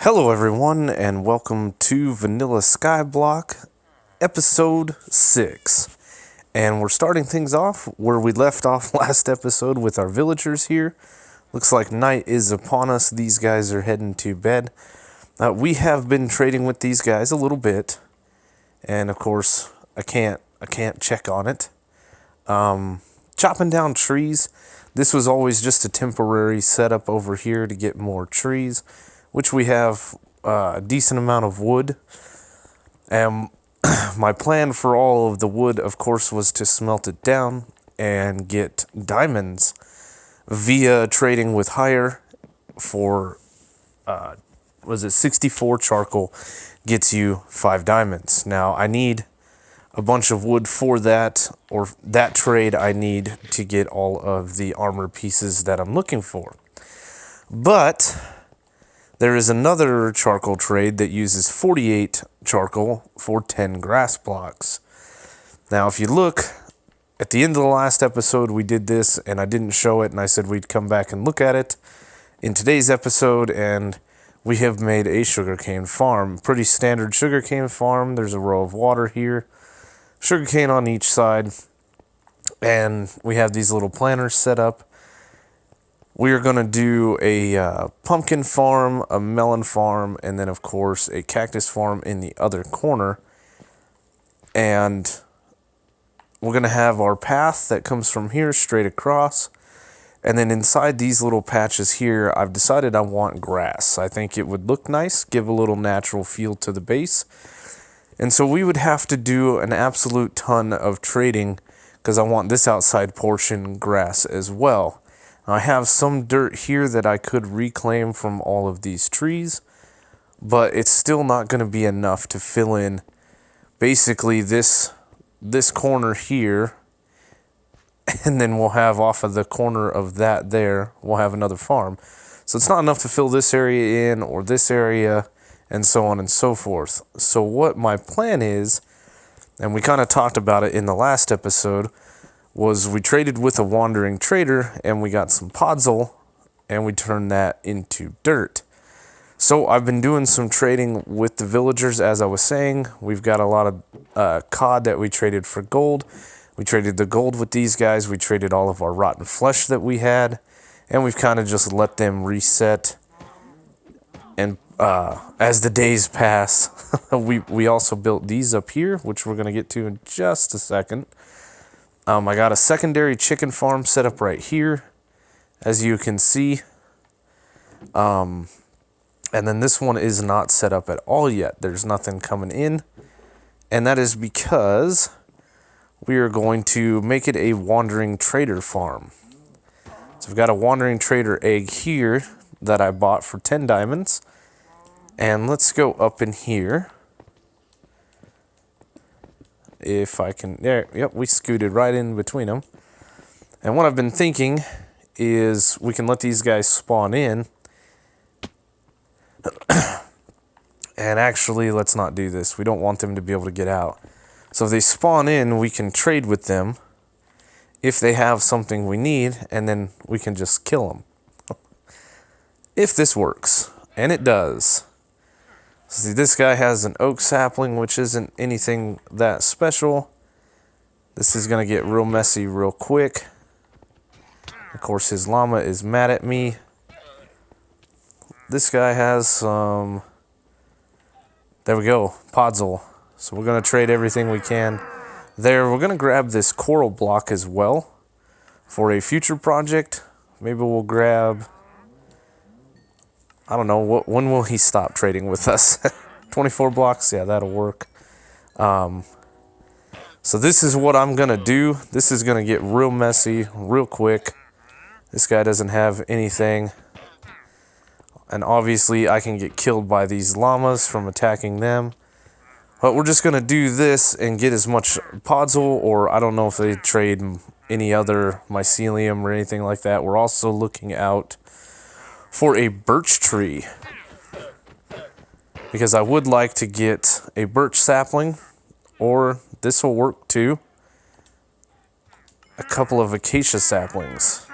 Hello everyone, and welcome to Vanilla Skyblock, episode 6. And we're starting things off where we left off last episode with our villagers here. Looks like night is upon us. These guys are heading to bed. We have been trading with these guys a little bit, and of course I can't check on it. Chopping down trees. This was always just a temporary setup over here to get more trees, which we have a decent amount of wood. And my plan for all of the wood, of course, was to smelt it down and get diamonds via trading with hire for, was it 64 charcoal gets you 5 diamonds. Now, I need a bunch of wood for that, or that trade I need to get all of the armor pieces that I'm looking for. But there is another charcoal trade that uses 48 charcoal for 10 grass blocks. Now, if you look, at the end of the last episode, we did this, and I didn't show it, and I said we'd come back and look at it in today's episode, and we have made a sugarcane farm. Pretty standard sugarcane farm. There's a row of water here, sugarcane on each side, and we have these little planters set up. We are going to do a pumpkin farm, a melon farm, and then, of course, a cactus farm in the other corner. And we're going to have our path that comes from here straight across. And then inside these little patches here, I've decided I want grass. I think it would look nice, give a little natural feel to the base. And so we would have to do an absolute ton of trading because I want this outside portion grass as well. I have some dirt here that I could reclaim from all of these trees, but it's still not going to be enough to fill in basically this corner here, and then we'll have off of the corner of that there, we'll have another farm. So it's not enough to fill this area in or this area, and so on and so forth. So what my plan is, and we kind of talked about it in the last episode, was we traded with a wandering trader and we got some podzol and we turned that into dirt. So I've been doing some trading with the villagers, as I was saying. We've got a lot of cod that we traded for gold. We traded the gold with these guys. We traded all of our rotten flesh that we had, and we've kind of just let them reset. And as the days pass, we also built these up here, which we're going to get to in just a second. I got a secondary chicken farm set up right here, as you can see. And then this one is not set up at all yet. There's nothing coming in. And that is because we are going to make it a wandering trader farm. So I've got a wandering trader egg here that I bought for 10 diamonds. And let's go up in here. If I can, there, yep, we scooted right in between them. And what I've been thinking is we can let these guys spawn in. And actually, let's not do this. We don't want them to be able to get out. So if they spawn in, we can trade with them if they have something we need, and then we can just kill them. If this works, and it does. See, this guy has an oak sapling, which isn't anything that special. This is going to get real messy real quick. Of course, his llama is mad at me. This guy has some... There we go, podzol. So we're going to trade everything we can there. We're going to grab this coral block as well for a future project. Maybe we'll grab... I don't know, when will he stop trading with us? 24 blocks? Yeah, that'll work. So this is what I'm going to do. This is going to get real messy, real quick. This guy doesn't have anything. And obviously, I can get killed by these llamas from attacking them. But we're just going to do this and get as much podzol, or I don't know if they trade any other mycelium or anything like that. We're also looking out for a birch tree, because I would like to get a birch sapling, or this will work too, a couple of acacia saplings.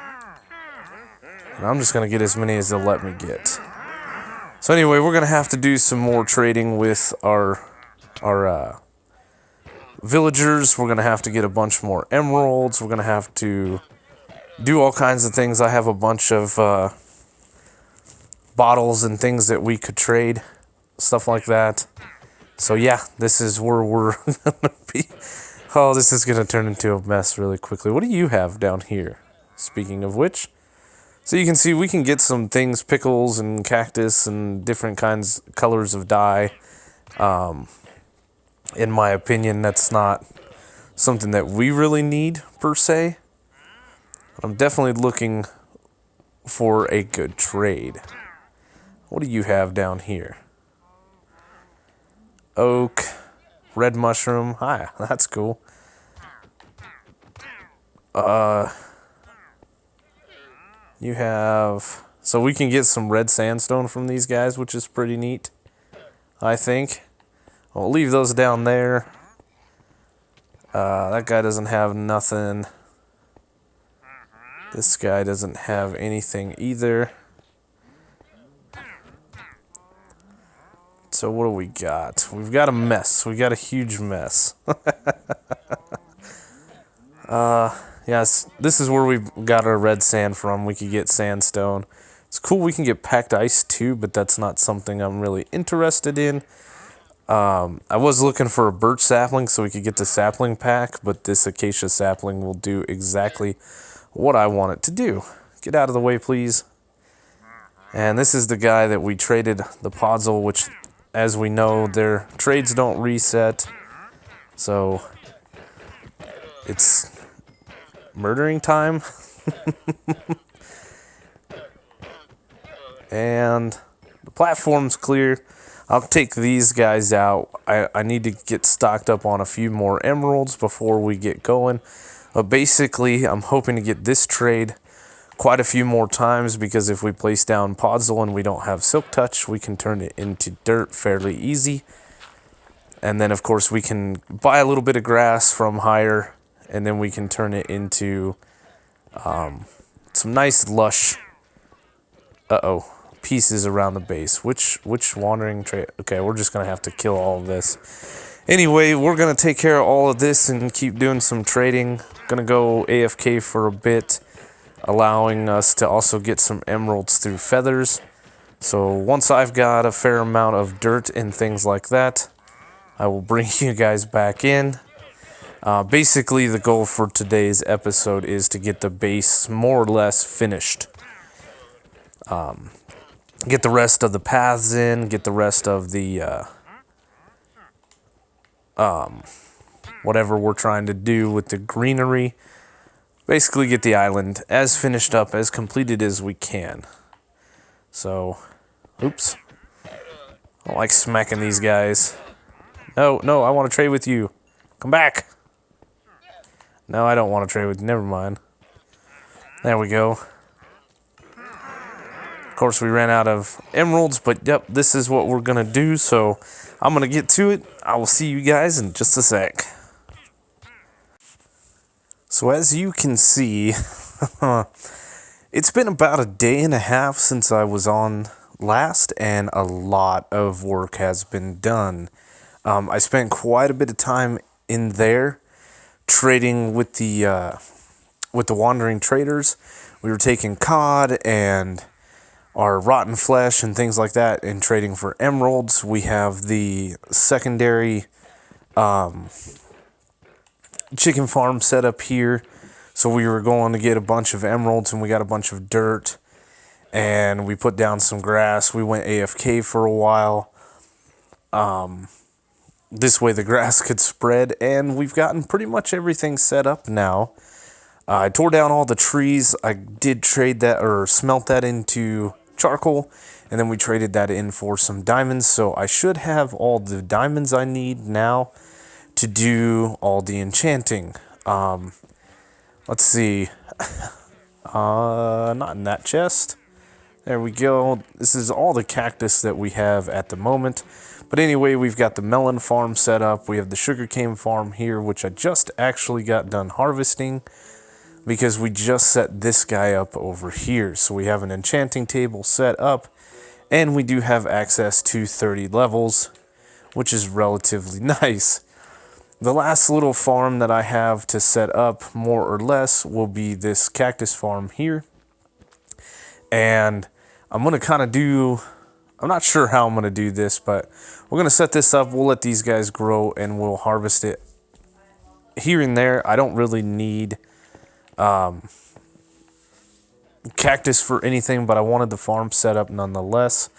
And I'm just going to get as many as they'll let me get. So anyway, we're going to have to do some more trading with our villagers. We're going to have to get a bunch more emeralds. We're going to have to do all kinds of things. I have a bunch of bottles and things that we could trade, stuff like that. So yeah, this is where we're going to be. Oh, this is going to turn into a mess really quickly. What do you have down here? Speaking of which, so you can see we can get some things, pickles and cactus and different colors of dye. In my opinion, that's not something that we really need per se. I'm definitely looking for a good trade. What do you have down here? Oak, red mushroom. Hi, that's cool. You have... So we can get some red sandstone from these guys, which is pretty neat, I think. I'll leave those down there. That guy doesn't have nothing. This guy doesn't have anything either. So what do we got? We've got a mess. We got a huge mess. Yes, this is where we got our red sand from. We could get sandstone. It's cool we can get packed ice too, but that's not something I'm really interested in. I was looking for a birch sapling so we could get the sapling pack, but this acacia sapling will do exactly what I want it to do. Get out of the way, please. And this is the guy that we traded the podzol, which, as we know, their trades don't reset. So it's murdering time. And the platform's clear. I'll take these guys out. I need to get stocked up on a few more emeralds before we get going. But basically, I'm hoping to get this trade quite a few more times, because if we place down podzol and we don't have silk touch, we can turn it into dirt fairly easy. And then, of course, we can buy a little bit of grass from higher, and then we can turn it into some nice lush pieces around the base. Which wandering trade? Okay, we're just gonna have to kill all of this. Anyway, we're gonna take care of all of this and keep doing some trading. Gonna go AFK for a bit, allowing us to also get some emeralds through feathers. So once I've got a fair amount of dirt and things like that, I will bring you guys back in. Basically, the goal for today's episode is to get the base more or less finished. Get the rest of the paths in, get the rest of the whatever we're trying to do with the greenery. Basically get the island as finished up, as completed as we can. So, oops. I don't like smacking these guys. No, I want to trade with you. Come back. No, I don't want to trade with you. Never mind. There we go. Of course, we ran out of emeralds, but yep, this is what we're going to do. So I'm going to get to it. I will see you guys in just a sec. So as you can see, it's been about a day and a half since I was on last, and a lot of work has been done. I spent quite a bit of time in there trading with the wandering traders. We were taking cod and our rotten flesh and things like that and trading for emeralds. We have the secondary chicken farm set up here. So we were going to get a bunch of emeralds, and we got a bunch of dirt, and we put down some grass. We went AFK for a while. This way the grass could spread, and we've gotten pretty much everything set up now. I tore down all the trees. I did trade that, or smelt that into charcoal, and then we traded that in for some diamonds. So I should have all the diamonds I need now to do all the enchanting. Let's see. Not in that chest. There we go. This is all the cactus that we have at the moment. But anyway, we've got the melon farm set up. We have the sugarcane farm here, which I just actually got done harvesting, because we just set this guy up over here. So we have an enchanting table set up, And we do have access to 30 levels, which is relatively nice. The last little farm that I have to set up, more or less, will be this cactus farm here. And I'm going to kind of do, I'm not sure how I'm going to do this, but we're going to set this up. We'll let these guys grow and we'll harvest it here and there. I don't really need cactus for anything, but I wanted the farm set up nonetheless.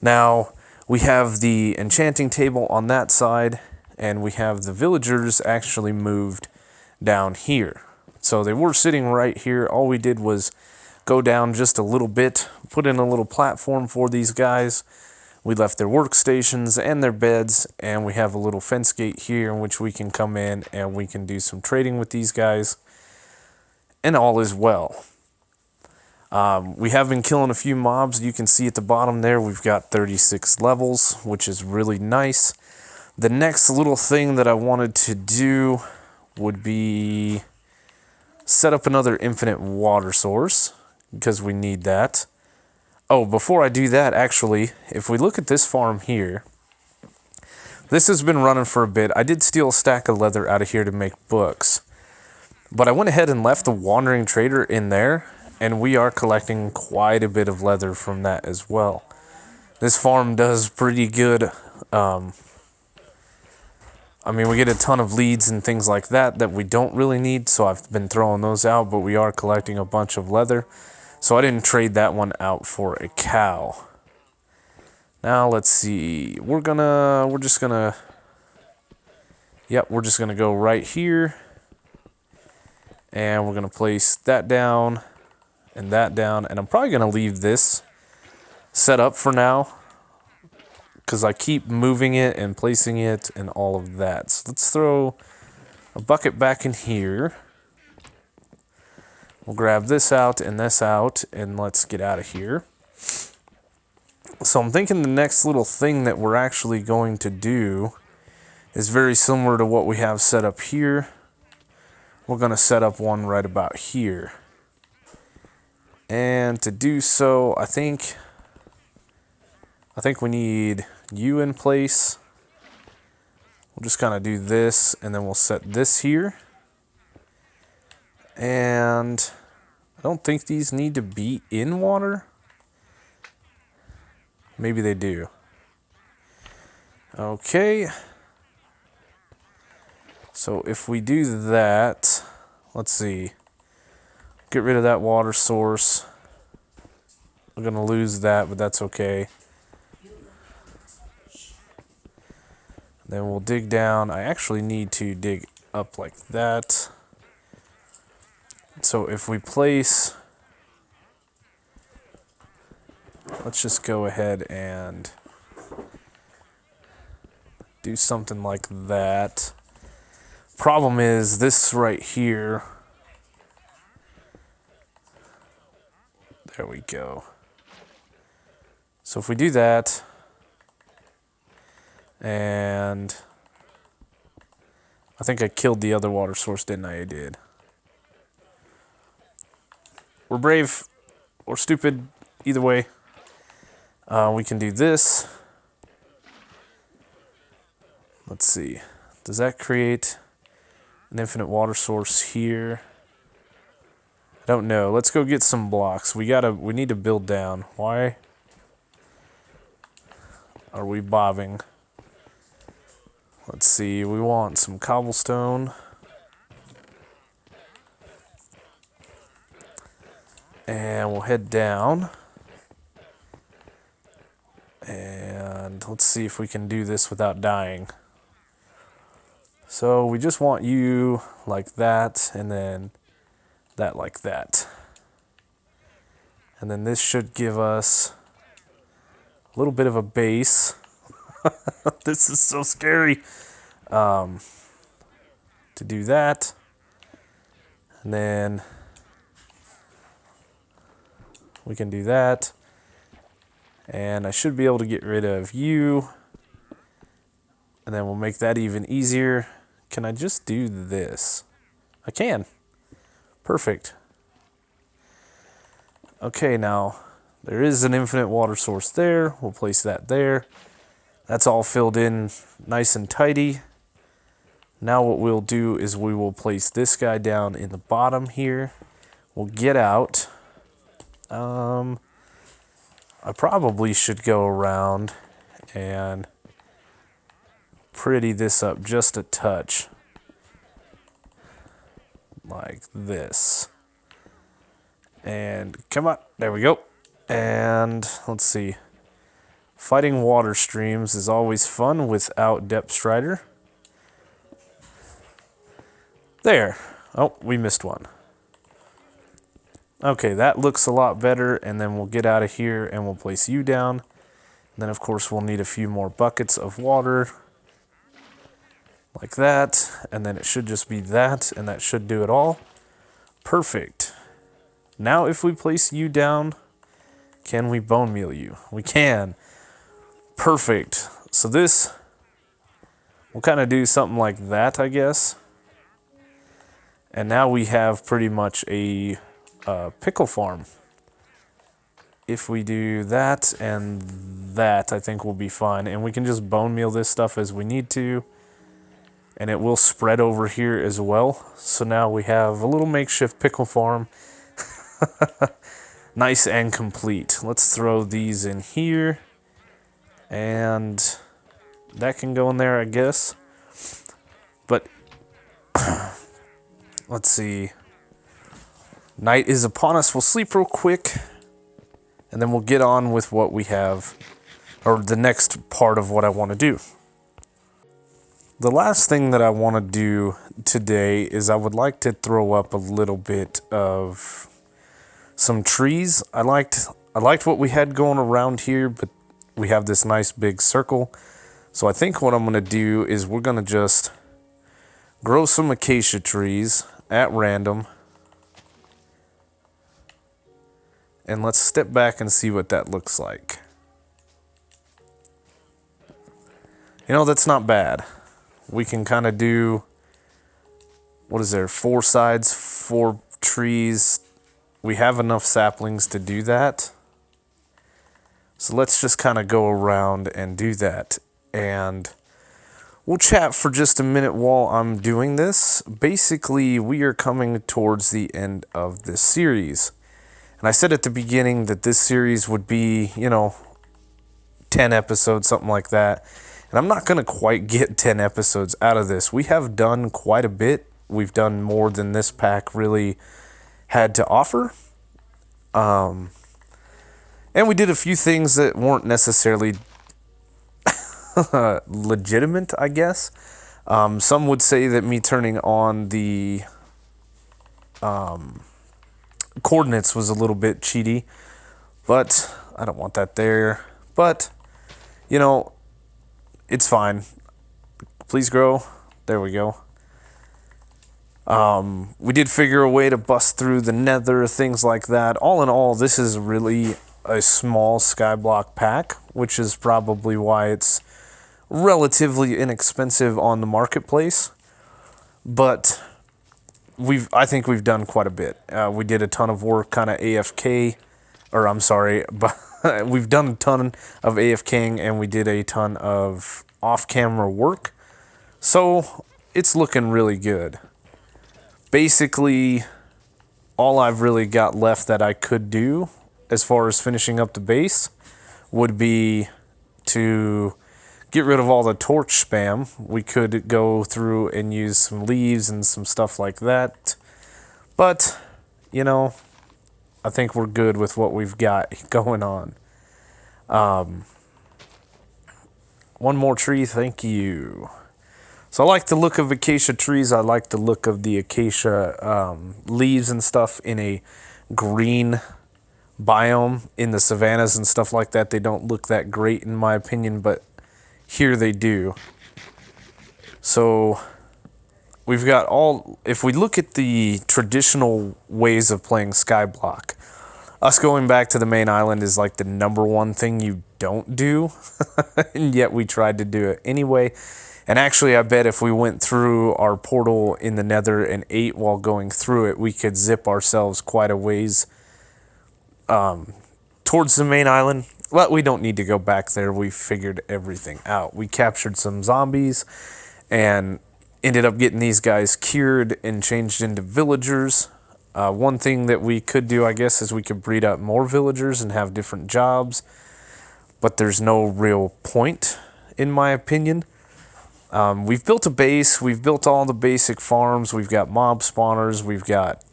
Now, we have the enchanting table on that side, and we have the villagers actually moved down here. So they were sitting right here. All we did was go down just a little bit, put in a little platform for these guys. We left their workstations and their beds, and we have a little fence gate here in which we can come in and we can do some trading with these guys, and all is well. We have been killing a few mobs. You can see at the bottom there we've got 36 levels, which is really nice. The next little thing that I wanted to do would be set up another infinite water source, because we need that. Oh, before I do that, actually, if we look at this farm here, this has been running for a bit. I did steal a stack of leather out of here to make books, but I went ahead and left the wandering trader in there, and we are collecting quite a bit of leather from that as well. This farm does pretty good. I mean, we get a ton of leads and things like that we don't really need, so I've been throwing those out, but we are collecting a bunch of leather. So I didn't trade that one out for a cow. Now, let's see. We're just gonna go right here. And we're gonna place that down and that down. And I'm probably gonna leave this set up for now, because I keep moving it and placing it and all of that. So let's throw a bucket back in here. We'll grab this out, and let's get out of here. So I'm thinking the next little thing that we're actually going to do is very similar to what we have set up here. We're going to set up one right about here. And to do so, I think we need you in place. We'll just kind of do this, and then we'll set this here. And I don't think these need to be in water. Maybe they do. Okay. So if we do that, let's see. Get rid of that water source. We're going to lose that, but that's okay. Then we'll dig down. I actually need to dig up like that. So if we place, let's just go ahead and do something like that. Problem is this right here. There we go. So if we do that, and I think I killed the other water source, didn't I? I did. We're brave or stupid, either way. We can do this. Let's see. Does that create an infinite water source here? I don't know. Let's go get some blocks. We need to build down. Why are we bobbing? Let's see. We want some cobblestone. And we'll head down. And let's see if we can do this without dying. So we just want you like that, and then that like that. And then this should give us a little bit of a base. This is so scary. To do that. And then we can do that. And I should be able to get rid of you. And then we'll make that even easier. Can I just do this? I can. Perfect. Okay, now There is an infinite water source there. We'll place that there. That's all filled in nice and tidy. Now what we'll do is we will place this guy down in the bottom here. We'll get out. I probably should go around and pretty this up just a touch. Like this. And come on, there we go. And let's see. Fighting water streams is always fun without Depth Strider. There. Oh, we missed one. Okay, that looks a lot better, and then we'll get out of here and we'll place you down. And then of course we'll need a few more buckets of water. Like that, and then it should just be that, and that should do it all. Perfect. Now if we place you down, can we bone meal you? We can. Perfect. So this, we'll kind of do something like that, I guess. And now we have pretty much a pickle farm. If we do that and that, I think we'll be fine. And we can just bone meal this stuff as we need to. And it will spread over here as well. So now we have a little makeshift pickle farm. Nice and complete. Let's throw these in here. And that can go in there, I guess. But let's see. Night is upon us. We'll sleep real quick. And then we'll get on with what we have. Or the next part of what I want to do. The last thing that I want to do today is I would like to throw up a little bit of some trees. I liked what we had going around here, but we have this nice big circle. So I think what I'm going to do is we're going to just grow some acacia trees at random. And let's step back and see what that looks like. You know, that's not bad. We can kind of do, what is there, 4 sides, 4 trees. We have enough saplings to do that. So let's just kind of go around and do that. And we'll chat for just a minute while I'm doing this. Basically, we are coming towards the end of this series. And I said at the beginning that this series would be, 10 episodes, something like that. And I'm not going to quite get 10 episodes out of this. We have done quite a bit. We've done more than this pack really had to offer. And we did a few things that weren't necessarily legitimate, I guess. Some would say that me turning on the coordinates was a little bit cheaty. But I don't want that there. But, it's fine. Please grow. There we go. We did figure a way to bust through the nether, things like that. All in all, this is really a small skyblock pack, which is probably why it's relatively inexpensive on the marketplace. But I think we've done quite a bit. We did a ton of work kind of AFK, or I'm sorry, but we've done a ton of AFKing and we did a ton of off-camera work. So it's looking really good. Basically, all I've really got left that I could do as far as finishing up the base would be to get rid of all the torch spam. We could go through and use some leaves and some stuff like that. But, I think we're good with what we've got going on. One more tree, thank you. So I like the look of acacia trees. I like the look of the acacia leaves and stuff in a green biome. In the savannas and stuff like that, they don't look that great in my opinion, but here they do. So we've got if we look at the traditional ways of playing Skyblock, us going back to the main island is like the #1 thing you don't do, and yet we tried to do it anyway. And actually, I bet if we went through our portal in the nether and ate while going through it, we could zip ourselves quite a ways towards the main island. But we don't need to go back there. We figured everything out. We captured some zombies and ended up getting these guys cured and changed into villagers. One thing that we could do, I guess, is we could breed up more villagers and have different jobs. But there's no real point, in my opinion. We've built a base. We've built all the basic farms. We've got mob spawners. We've got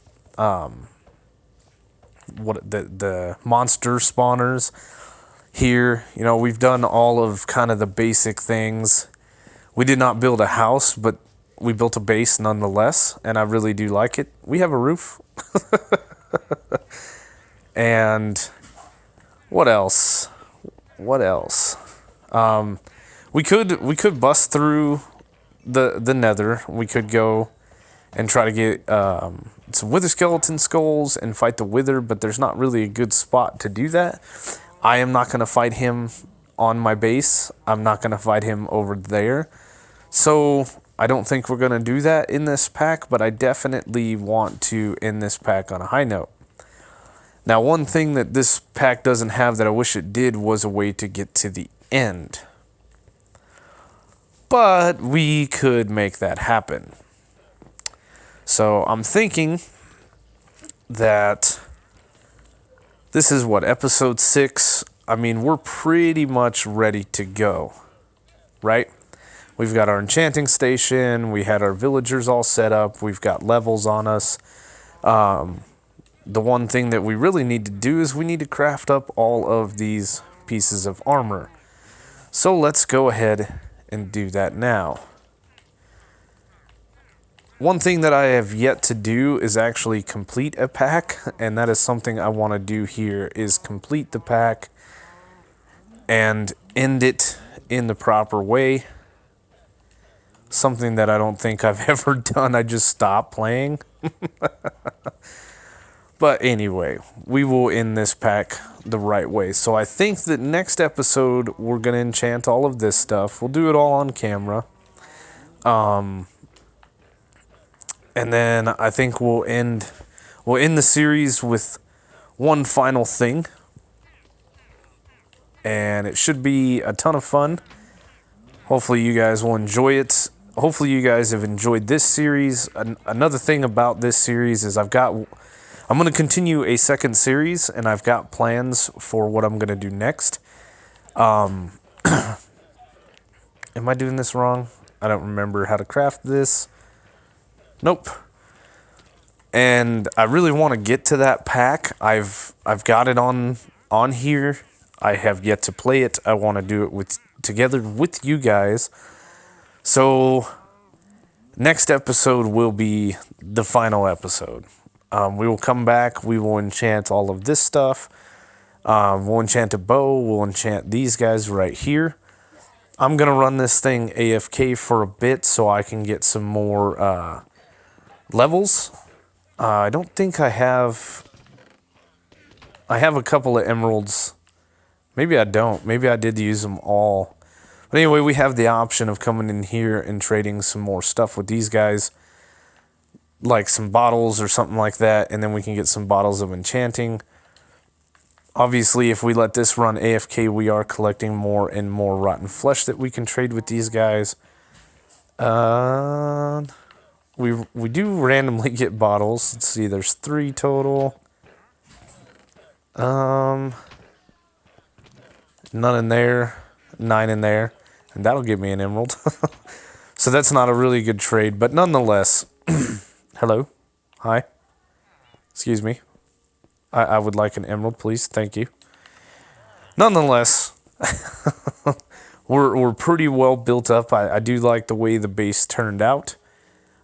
the monster spawners here. You know, we've done all of kind of the basic things. We did not build a house, but we built a base nonetheless, and I really do like it. We have a roof. And what else? What else? We could bust through the nether. We could go and try to get some wither skeleton skulls and fight the wither, but there's not really a good spot to do that. I am not going to fight him on my base. I'm not going to fight him over there. So I don't think we're going to do that in this pack, but I definitely want to end this pack on a high note. Now, one thing that this pack doesn't have that I wish it did was a way to get to the end. But we could make that happen. So I'm thinking that this is what, episode 6? I mean, we're pretty much ready to go, right? We've got our enchanting station. We had our villagers all set up. We've got levels on us. The one thing that we really need to do is we need to craft up all of these pieces of armor. So let's go ahead and do that now. One thing that I have yet to do is actually complete a pack, and that is something I want to do here, is complete the pack and end it in the proper way. Something that I don't think I've ever done. I just stopped playing. But anyway, we will end this pack the right way. So I think that next episode, we're going to enchant all of this stuff. We'll do it all on camera. And then I think we'll end the series with one final thing. And it should be a ton of fun. Hopefully you guys will enjoy it. Hopefully you guys have enjoyed this series. Another thing about this series is I'm going to continue a second series, and I've got plans for what I'm going to do next. Am I doing this wrong? I don't remember how to craft this. Nope. And I really want to get to that pack. I've got it on here. I have yet to play it. I want to do it together with you guys. So next episode will be the final episode. We will come back. We will enchant all of this stuff. We'll enchant a bow. We'll enchant these guys right here. I'm going to run this thing AFK for a bit so I can get some more levels. I don't think I have... I have a couple of emeralds. Maybe I don't. Maybe I did use them all. But anyway, we have the option of coming in here and trading some more stuff with these guys. Like some bottles or something like that, and then we can get some bottles of enchanting. Obviously, if we let this run AFK, we are collecting more and more rotten flesh that we can trade with these guys. We do randomly get bottles. Let's see, there's 3 total. None in there, 9 in there, and that'll give me an emerald. So that's not a really good trade, but nonetheless. Hello. Hi. Excuse me. I would like an emerald, please. Thank you. Nonetheless, we're pretty well built up. I do like the way the base turned out.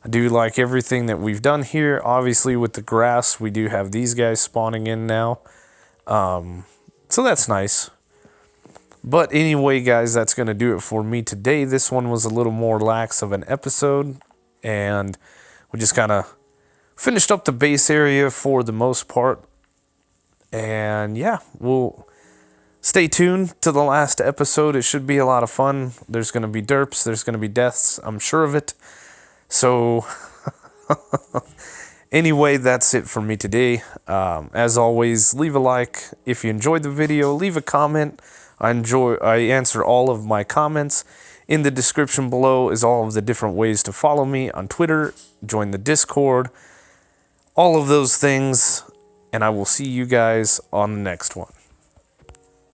I do like everything that we've done here. Obviously, with the grass, we do have these guys spawning in now. So that's nice. But anyway, guys, that's going to do it for me today. This one was a little more lax of an episode, and we just kind of finished up the base area for the most part. And yeah, we'll stay tuned to the last episode. It should be a lot of fun. There's going to be derps. There's going to be deaths. I'm sure of it. So Anyway, that's it for me today. As always, leave a like if you enjoyed the video. Leave a comment. I answer all of my comments. In the description below is all of the different ways to follow me on Twitter, join the Discord, all of those things, and I will see you guys on the next one.